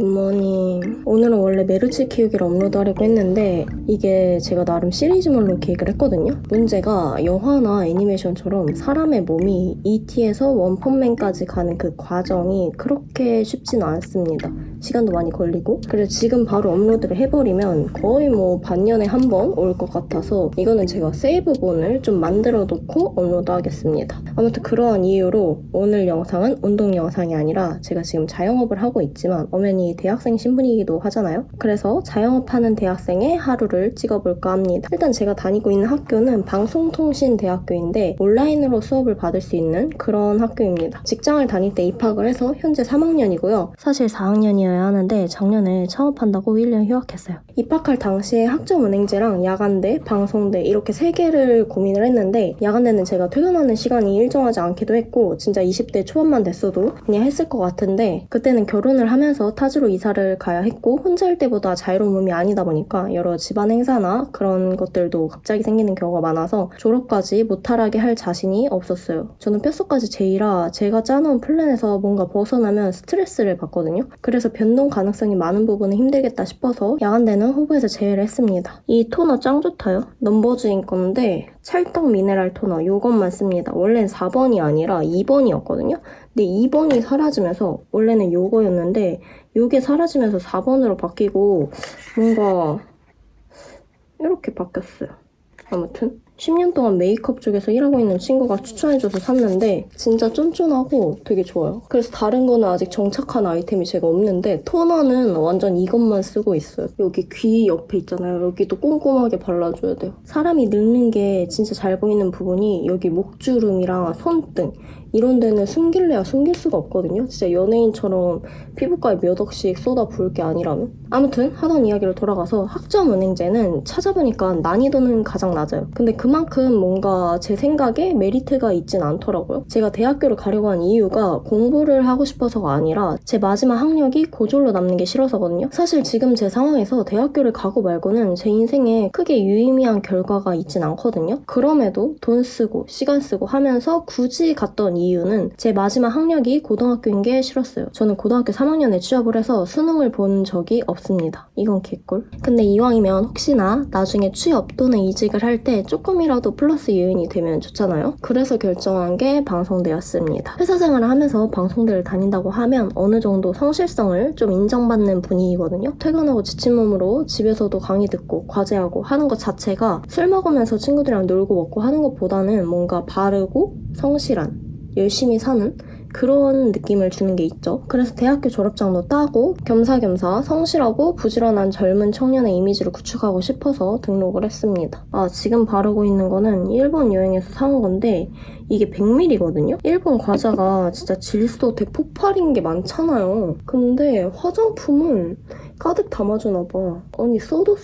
굿모닝. 오늘은 원래 메르치 키우기를 업로드하려고 했는데 이게 제가 나름 시리즈물로 계획을 했거든요. 문제가 영화나 애니메이션처럼 사람의 몸이 ET에서 원펀맨까지 가는 그 과정이 그렇게 쉽지는 않습니다. 시간도 많이 걸리고. 그래서 지금 바로 업로드를 해버리면 거의 뭐 반년에 한 번 올 것 같아서 이거는 제가 세이브본을 좀 만들어 놓고 업로드 하겠습니다. 아무튼 그러한 이유로 오늘 영상은 운동 영상이 아니라 제가 지금 자영업을 하고 있지만 엄연히 대학생 신분이기도 하잖아요. 그래서 자영업하는 대학생의 하루를 찍어볼까 합니다. 일단 제가 다니고 있는 학교는 방송통신대학교인데 온라인으로 수업을 받을 수 있는 그런 학교입니다. 직장을 다닐 때 입학을 해서 현재 3학년이고요. 사실 4학년이어야 하는데 작년에 창업한다고 1년 휴학했어요. 입학할 당시에 학점은행제랑 야간대, 방송대 이렇게 3개를 고민을 했는데 야간대는 제가 퇴근하는 시간이 일정하지 않기도 했고 진짜 20대 초반만 됐어도 그냥 했을 것 같은데 그때는 결혼을 하면서 타지로 이사를 가야 했고 혼자 할 때보다 자유로운 몸이 아니다 보니까 여러 집안 행사나 그런 것들도 갑자기 생기는 경우가 많아서 졸업까지 무탈하게 할 자신이 없었어요. 저는 뼛속까지 제이라 제가 짜놓은 플랜에서 뭔가 벗어나면 스트레스를 받거든요. 그래서 변동 가능성이 많은 부분은 힘들겠다 싶어서 야간대는 후보에서 제외를 했습니다. 이 토너 짱 좋다요. 넘버즈인 건데 찰떡 미네랄 토너 이것만 씁니다. 원래는 4번이 아니라 2번이었거든요. 근데 2번이 사라지면서 원래는 요거였는데 요게 사라지면서 4번으로 바뀌고 뭔가 이렇게 바뀌었어요. 아무튼 10년 동안 메이크업 쪽에서 일하고 있는 친구가 추천해줘서 샀는데 진짜 쫀쫀하고 되게 좋아요. 그래서 다른 거는 아직 정착한 아이템이 제가 없는데 토너는 완전 이것만 쓰고 있어요. 여기 귀 옆에 있잖아요. 여기도 꼼꼼하게 발라줘야 돼요. 사람이 늙는 게 진짜 잘 보이는 부분이 여기 목주름이랑 손등 이런 데는 숨길래야 숨길 수가 없거든요. 진짜 연예인처럼 피부과에 몇 억씩 쏟아 부을 게 아니라면. 아무튼 하던 이야기로 돌아가서 학점은행제는 찾아보니까 난이도는 가장 낮아요. 근데 그만큼 뭔가 제 생각에 메리트가 있진 않더라고요. 제가 대학교를 가려고 한 이유가 공부를 하고 싶어서가 아니라 제 마지막 학력이 고졸로 남는 게 싫어서거든요. 사실 지금 제 상황에서 대학교를 가고 말고는 제 인생에 크게 유의미한 결과가 있진 않거든요. 그럼에도 돈 쓰고 시간 쓰고 하면서 굳이 갔던 이유는 제 마지막 학력이 고등학교인 게 싫었어요. 저는 고등학교 3학년에 취업을 해서 수능을 본 적이 없습니다. 이건 개꿀. 근데 이왕이면 혹시나 나중에 취업 또는 이직을 할 때 조금이라도 플러스 요인이 되면 좋잖아요. 그래서 결정한 게 방송대였습니다. 회사 생활을 하면서 방송대를 다닌다고 하면 어느 정도 성실성을 좀 인정받는 분위기거든요. 퇴근하고 지친 몸으로 집에서도 강의 듣고 과제하고 하는 것 자체가 술 먹으면서 친구들이랑 놀고 먹고 하는 것보다는 뭔가 바르고 성실한 열심히 사는 그런 느낌을 주는 게 있죠. 그래서 대학교 졸업장도 따고 겸사겸사 성실하고 부지런한 젊은 청년의 이미지를 구축하고 싶어서 등록을 했습니다. 지금 바르고 있는 거는 일본 여행에서 사온 건데 이게 100ml거든요? 일본 과자가 진짜 질소 대폭발인 게 많잖아요. 근데 화장품은 가득 담아주나 봐. 아니 써도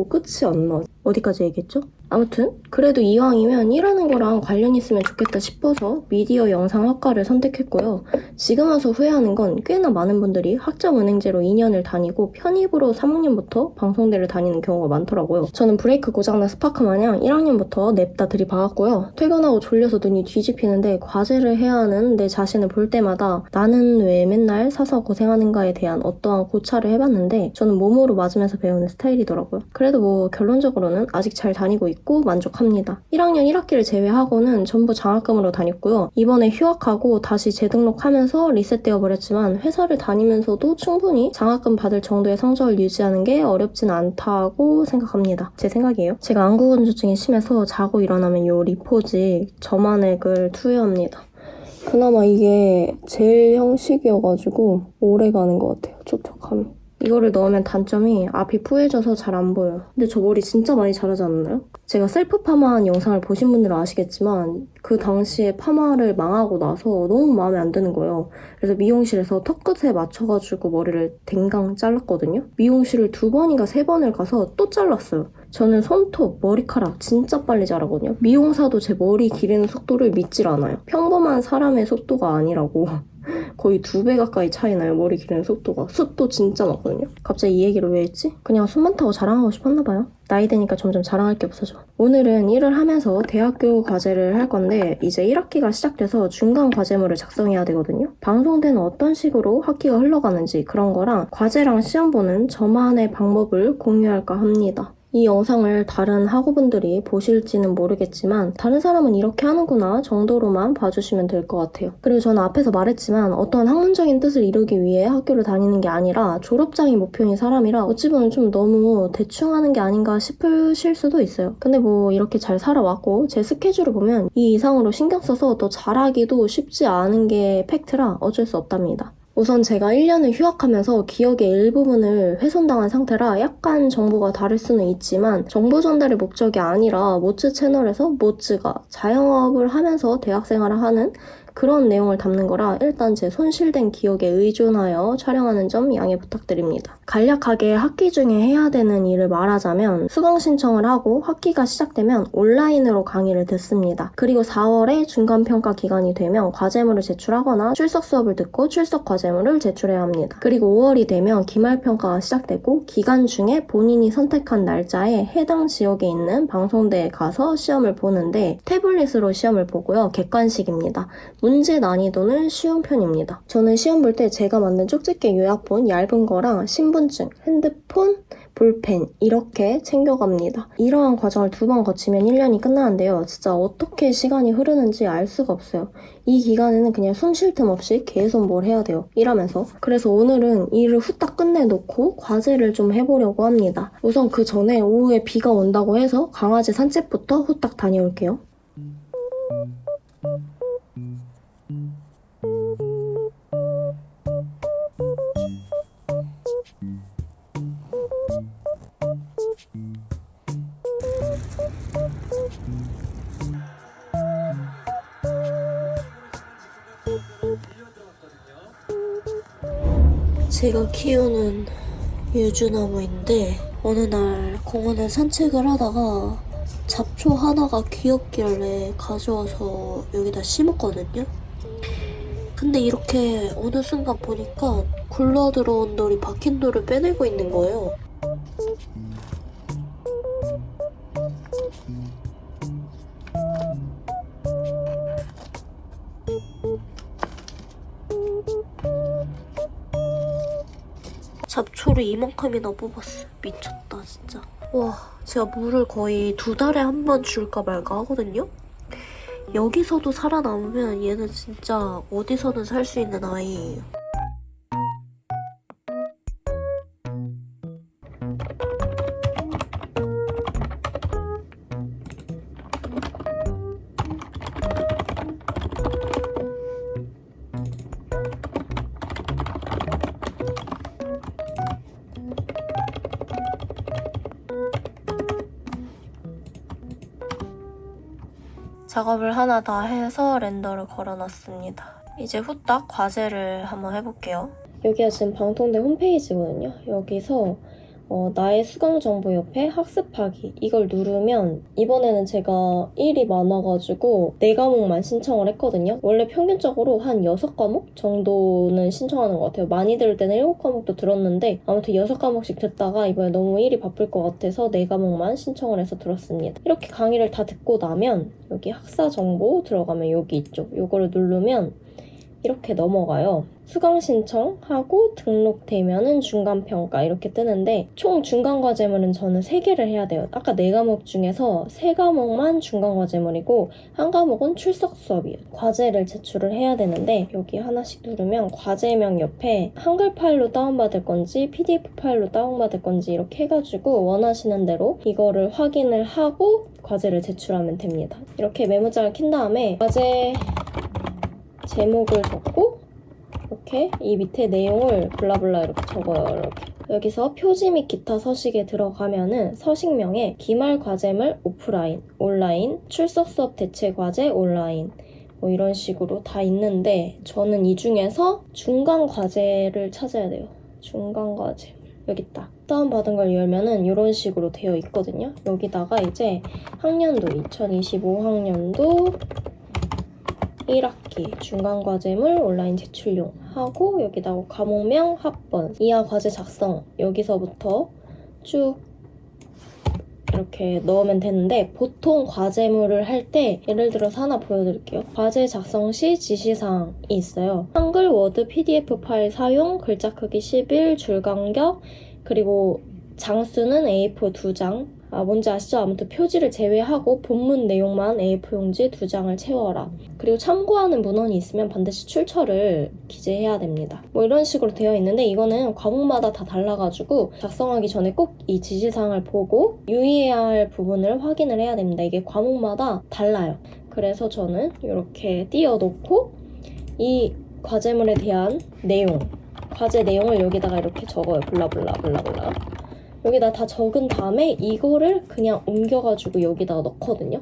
끝이 안 나. 어디까지 얘기했죠? 아무튼 그래도 이왕이면 일하는 거랑 관련 있으면 좋겠다 싶어서 미디어 영상학과를 선택했고요. 지금 와서 후회하는 건 꽤나 많은 분들이 학점은행제로 2년을 다니고 편입으로 3학년부터 방송대를 다니는 경우가 많더라고요. 저는 브레이크 고장난 스파크 마냥 1학년부터 냅다 들이박았고요. 퇴근하고 졸려서 눈이 뒤집히는데 과제를 해야 하는 내 자신을 볼 때마다 나는 왜 맨날 사서 고생하는가에 대한 어떠한 고찰을 해봤는데 저는 몸으로 맞으면서 배우는 스타일이더라고요. 그래도 뭐 결론적으로는 아직 잘 다니고 있고 만족합니다. 1학년 1학기를 제외하고는 전부 장학금으로 다녔고요. 이번에 휴학하고 다시 재등록하면서 리셋되어 버렸지만 회사를 다니면서도 충분히 장학금 받을 정도의 성적을 유지하는 게 어렵진 않다고 생각합니다. 제 생각이에요. 제가 안구건조증이 심해서 자고 일어나면 요 리포지 저만액을 투여합니다. 그나마 이게 젤 형식이어가지고 오래 가는 것 같아요. 촉촉함이. 이거를 넣으면 단점이 앞이 푸해져서 잘 안 보여요. 근데 저 머리 진짜 많이 자라지 않나요? 제가 셀프 파마한 영상을 보신 분들은 아시겠지만 그 당시에 파마를 망하고 나서 너무 마음에 안 드는 거예요. 그래서 미용실에서 턱끝에 맞춰가지고 머리를 댕강 잘랐거든요. 미용실을 2번인가 3번을 가서 또 잘랐어요. 저는 손톱, 머리카락 진짜 빨리 자라거든요. 미용사도 제 머리 기르는 속도를 믿질 않아요. 평범한 사람의 속도가 아니라고. 거의 2배 가까이 차이 나요. 머리 기르는 속도가. 숱도 진짜 많거든요. 갑자기 이 얘기를 왜 했지? 그냥 숨 많다고 자랑하고 싶었나 봐요. 나이 드니까 점점 자랑할 게 없어져. 오늘은 일을 하면서 대학교 과제를 할 건데 이제 1학기가 시작돼서 중간 과제물을 작성해야 되거든요. 방송대는 어떤 식으로 학기가 흘러가는지 그런 거랑 과제랑 시험 보는 저만의 방법을 공유할까 합니다. 이 영상을 다른 학우분들이 보실지는 모르겠지만 다른 사람은 이렇게 하는구나 정도로만 봐주시면 될 것 같아요. 그리고 저는 앞에서 말했지만 어떠한 학문적인 뜻을 이루기 위해 학교를 다니는 게 아니라 졸업장이 목표인 사람이라 어찌 보면 좀 너무 대충 하는 게 아닌가 싶으실 수도 있어요. 근데 뭐 이렇게 잘 살아왔고 제 스케줄을 보면 이 이상으로 신경 써서 더 잘하기도 쉽지 않은 게 팩트라 어쩔 수 없답니다. 우선 제가 1년을 휴학하면서 기억의 일부분을 훼손당한 상태라 약간 정보가 다를 수는 있지만 정보 전달의 목적이 아니라 모츠 채널에서 모츠가 자영업을 하면서 대학생활을 하는 그런 내용을 담는 거라 일단 제 손실된 기억에 의존하여 촬영하는 점 양해 부탁드립니다. 간략하게 학기 중에 해야 되는 일을 말하자면 수강 신청을 하고 학기가 시작되면 온라인으로 강의를 듣습니다. 그리고 4월에 중간평가 기간이 되면 과제물을 제출하거나 출석 수업을 듣고 출석 과제물을 제출해야 합니다. 그리고 5월이 되면 기말평가가 시작되고 기간 중에 본인이 선택한 날짜에 해당 지역에 있는 방송대에 가서 시험을 보는데 태블릿으로 시험을 보고요. 객관식입니다. 문제 난이도는 쉬운 편입니다. 저는 시험 볼 때 제가 만든 쪽집게 요약본 얇은 거랑 신분증, 핸드폰, 볼펜 이렇게 챙겨갑니다. 이러한 과정을 2번 거치면 1년이 끝나는데요. 진짜 어떻게 시간이 흐르는지 알 수가 없어요. 이 기간에는 그냥 숨 쉴 틈 없이 계속 뭘 해야 돼요. 일하면서. 그래서 오늘은 일을 후딱 끝내놓고 과제를 좀 해보려고 합니다. 우선 그 전에 오후에 비가 온다고 해서 강아지 산책부터 후딱 다녀올게요. 제가 키우는 유주나무인데 어느 날 공원에 산책을 하다가 잡초 하나가 귀엽길래 가져와서 여기다 심었거든요. 근데 이렇게 어느 순간 보니까 굴러들어온 돌이 박힌 돌을 빼내고 있는 거예요. 잡초를 이만큼이나 뽑았어. 미쳤다 진짜. 와, 제가 물을 거의 2달에 한 번 줄까 말까 하거든요. 여기서도 살아남으면 얘는 진짜 어디서든 살 수 있는 아이예요. 작업을 하나 다 해서 렌더를 걸어놨습니다. 이제 후딱 과제를 한번 해볼게요. 여기가 지금 방통대 홈페이지거든요. 여기서 나의 수강 정보 옆에 학습하기 이걸 누르면 이번에는 제가 일이 많아가지고 4과목만 신청을 했거든요. 원래 평균적으로 한 6과목 정도는 신청하는 것 같아요. 많이 들을 때는 7과목도 들었는데 아무튼 6과목씩 듣다가 이번에 너무 일이 바쁠 것 같아서 4과목만 신청을 해서 들었습니다. 이렇게 강의를 다 듣고 나면 여기 학사 정보 들어가면 여기 있죠. 이거를 누르면 이렇게 넘어가요. 수강 신청하고 등록되면은 중간평가 이렇게 뜨는데 총 중간과제물은 저는 3개를 해야 돼요. 아까 4과목 중에서 3과목만 중간과제물이고 한 과목은 출석 수업이에요. 과제를 제출을 해야 되는데 여기 하나씩 누르면 과제명 옆에 한글 파일로 다운받을 건지 PDF 파일로 다운받을 건지 이렇게 해가지고 원하시는 대로 이거를 확인을 하고 과제를 제출하면 됩니다. 이렇게 메모장을 킨 다음에 과제 제목을 적고 이렇게 이 밑에 내용을 블라블라 이렇게 적어요. 이렇게. 여기서 표지 및 기타 서식에 들어가면은 서식명에 기말 과제물 오프라인, 온라인, 출석 수업 대체 과제 온라인 뭐 이런 식으로 다 있는데 저는 이 중에서 중간 과제를 찾아야 돼요. 중간 과제 여기 있다. 다운받은 걸 열면은 이런 식으로 되어 있거든요. 여기다가 이제 학년도 2025학년도 1학기 중간과제물 온라인 제출용 하고 여기다가 과목명 합본 이하 과제 작성 여기서부터 쭉 이렇게 넣으면 되는데 보통 과제물을 할 때 예를 들어서 하나 보여드릴게요. 과제 작성 시 지시사항이 있어요. 한글, 워드, PDF 파일 사용, 글자 크기 11, 줄 간격, 그리고 장수는 A4 2장. 뭔지 아시죠? 아무튼 표지를 제외하고 본문 내용만 A4 용지 2장을 채워라. 그리고 참고하는 문헌이 있으면 반드시 출처를 기재해야 됩니다. 뭐 이런 식으로 되어 있는데 이거는 과목마다 다 달라가지고 작성하기 전에 꼭 이 지시사항을 보고 유의해야 할 부분을 확인을 해야 됩니다. 이게 과목마다 달라요. 그래서 저는 이렇게 띄워놓고 이 과제물에 대한 내용, 과제 내용을 여기다가 이렇게 적어요. 블라블라. 여기다 다 적은 다음에 이거를 그냥 옮겨가지고 여기다가 넣거든요.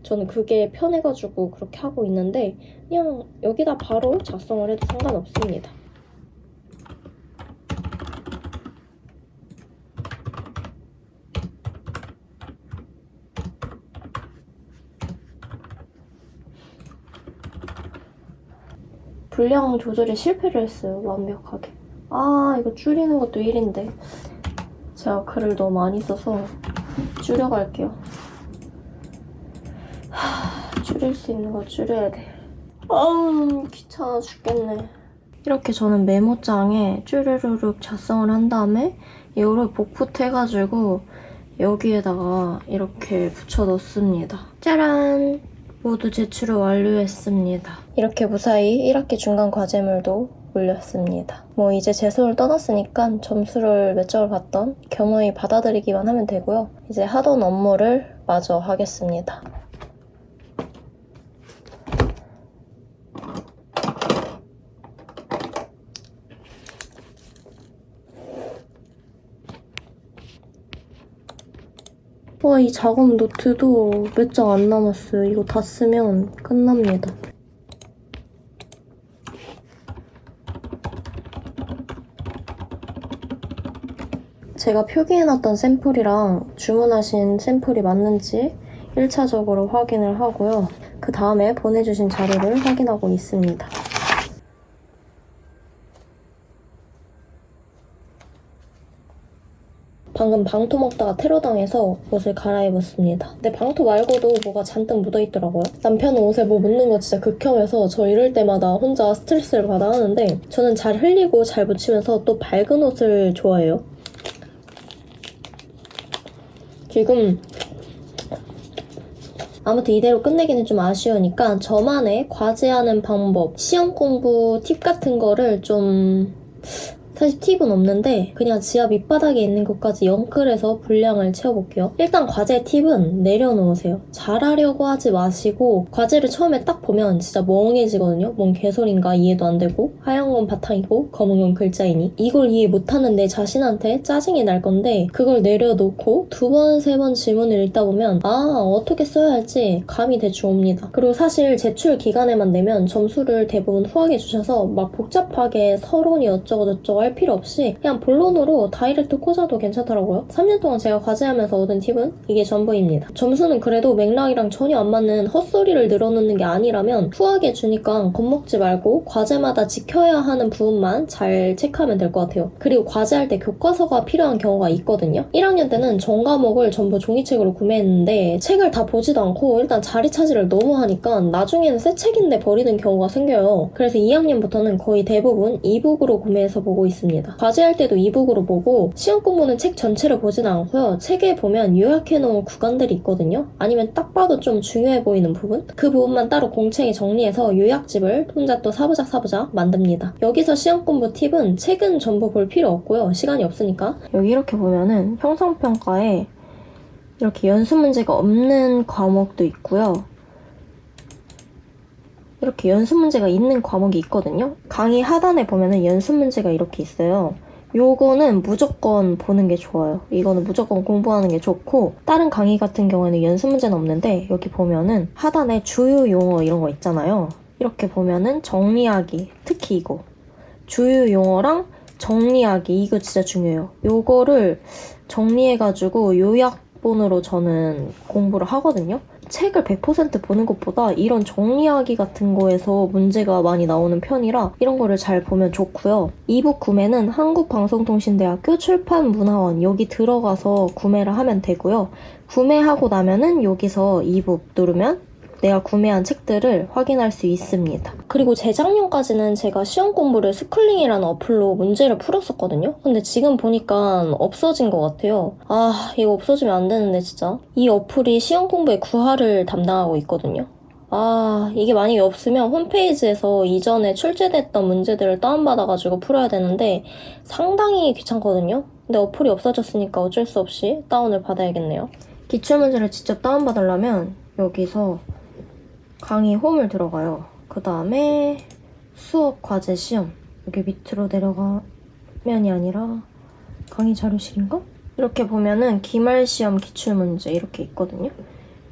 저는 그게 편해가지고 그렇게 하고 있는데 그냥 여기다 바로 작성을 해도 상관없습니다. 분량 조절에 실패를 했어요. 완벽하게. 이거 줄이는 것도 일인데 제가 글을 너무 많이 써서 줄여갈게요. 줄일 수 있는 거 줄여야 돼. 귀찮아 죽겠네. 이렇게 저는 메모장에 쭈르르륵 작성을 한 다음에 이거를 복붙해가지고 여기에다가 이렇게 붙여 넣습니다. 짜란! 모두 제출을 완료했습니다. 이렇게 무사히 1학기 중간 과제물도 올렸습니다. 뭐 이제 재수를 떠났으니까 점수를 몇 점을 받던 겸허히 받아들이기만 하면 되고요. 이제 하던 업무를 마저 하겠습니다. 이 작업 노트도 몇 장 안 남았어요. 이거 다 쓰면 끝납니다. 제가 표기해놨던 샘플이랑 주문하신 샘플이 맞는지 1차적으로 확인을 하고요. 그 다음에 보내주신 자료를 확인하고 있습니다. 방금 방토 먹다가 테러당해서 옷을 갈아입었습니다. 근데 방토 말고도 뭐가 잔뜩 묻어있더라고요. 남편은 옷에 뭐 묻는 거 진짜 극혐해서 저 이럴 때마다 혼자 스트레스를 받아 하는데 저는 잘 흘리고 잘 묻히면서 또 밝은 옷을 좋아해요. 지금 아무튼 이대로 끝내기는 좀 아쉬우니까 저만의 과제하는 방법, 시험 공부 팁 같은 거를 좀 사실 팁은 없는데 그냥 지하 밑바닥에 있는 것까지 영끌해서 분량을 채워볼게요. 일단 과제 팁은 내려놓으세요. 잘하려고 하지 마시고 과제를 처음에 딱 보면 진짜 멍해지거든요. 뭔 개소린가 이해도 안 되고 하얀 건 바탕이고 검은 건 글자이니 이걸 이해 못하는 내 자신한테 짜증이 날 건데 그걸 내려놓고 2번, 3번 질문을 읽다 보면 어떻게 써야 할지 감이 대충 옵니다. 그리고 사실 제출 기간에만 내면 점수를 대부분 후하게 주셔서 막 복잡하게 서론이 어쩌고저쩌고 할 필요 없이 그냥 본론으로 다이렉트 꽂아도 괜찮더라고요. 3년 동안 제가 과제하면서 얻은 팁은 이게 전부입니다. 점수는 그래도 맥락이랑 전혀 안 맞는 헛소리를 늘어놓는 게 아니라면 후하게 주니까 겁먹지 말고 과제마다 지켜야 하는 부분만 잘 체크하면 될 것 같아요. 그리고 과제할 때 교과서가 필요한 경우가 있거든요. 1학년 때는 전 과목을 전부 종이책으로 구매했는데 책을 다 보지도 않고 일단 자리 차지를 너무 하니까 나중에는 새 책인데 버리는 경우가 생겨요. 그래서 2학년부터는 거의 대부분 이북으로 구매해서 보고 있습니다. 과제할 때도 이북으로 보고 시험 공부는 책 전체를 보진 않고요. 책에 보면 요약해놓은 구간들이 있거든요. 아니면 딱 봐도 좀 중요해 보이는 부분? 그 부분만 따로 공책에 정리해서 요약집을 혼자 또 사부작 만듭니다. 여기서 시험 공부 팁은 책은 전부 볼 필요 없고요. 시간이 없으니까. 여기 이렇게 보면은 형성평가에 이렇게 연습 문제가 없는 과목도 있고요. 이렇게 연습 문제가 있는 과목이 있거든요. 강의 하단에 보면은 연습 문제가 이렇게 있어요. 요거는 무조건 보는 게 좋아요. 이거는 무조건 공부하는 게 좋고 다른 강의 같은 경우에는 연습 문제는 없는데 여기 보면은 하단에 주요 용어 이런 거 있잖아요. 이렇게 보면은 정리하기, 특히 이거 주요 용어랑 정리하기 이거 진짜 중요해요. 요거를 정리해가지고 요약본으로 저는 공부를 하거든요. 책을 100% 보는 것보다 이런 정리하기 같은 거에서 문제가 많이 나오는 편이라 이런 거를 잘 보면 좋고요. 이북 구매는 한국방송통신대학교 출판문화원 여기 들어가서 구매를 하면 되고요. 구매하고 나면은 여기서 이북 누르면 내가 구매한 책들을 확인할 수 있습니다. 그리고 재작년까지는 제가 시험 공부를 스쿨링이라는 어플로 문제를 풀었었거든요. 근데 지금 보니까 없어진 것 같아요. 아, 이거 없어지면 안 되는데 진짜. 이 어플이 시험 공부의 구하를 담당하고 있거든요. 아, 이게 만약에 없으면 홈페이지에서 이전에 출제됐던 문제들을 다운받아가지고 풀어야 되는데 상당히 귀찮거든요. 근데 어플이 없어졌으니까 어쩔 수 없이 다운을 받아야겠네요. 기출문제를 직접 다운받으려면 여기서 강의 홈을 들어가요. 그 다음에 수업 과제 시험 여기 밑으로 내려가면이 아니라 강의 자료실인가? 이렇게 보면은 기말 시험 기출문제 이렇게 있거든요.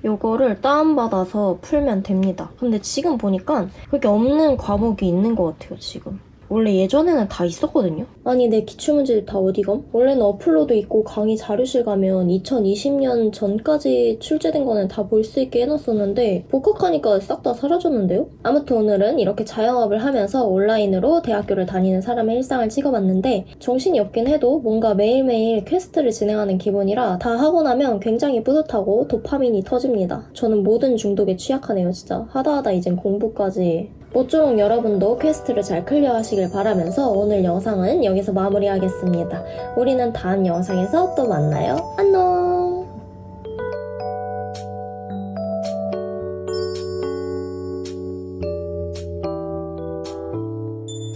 요거를 다운받아서 풀면 됩니다. 근데 지금 보니까 그게 없는 과목이 있는 것 같아요, 지금. 원래 예전에는 다 있었거든요. 아니 내 기출문제집 다 어디검? 원래는 어플로도 있고 강의 자료실 가면 2020년 전까지 출제된 거는 다 볼 수 있게 해놨었는데 복학하니까 싹 다 사라졌는데요? 아무튼 오늘은 이렇게 자영업을 하면서 온라인으로 대학교를 다니는 사람의 일상을 찍어봤는데 정신이 없긴 해도 뭔가 매일매일 퀘스트를 진행하는 기분이라 다 하고 나면 굉장히 뿌듯하고 도파민이 터집니다. 저는 모든 중독에 취약하네요, 진짜. 하다하다 이젠 공부까지. 모쪼록 여러분도 퀘스트를 잘 클리어하시길 바라면서 오늘 영상은 여기서 마무리하겠습니다. 우리는 다음 영상에서 또 만나요. 안녕!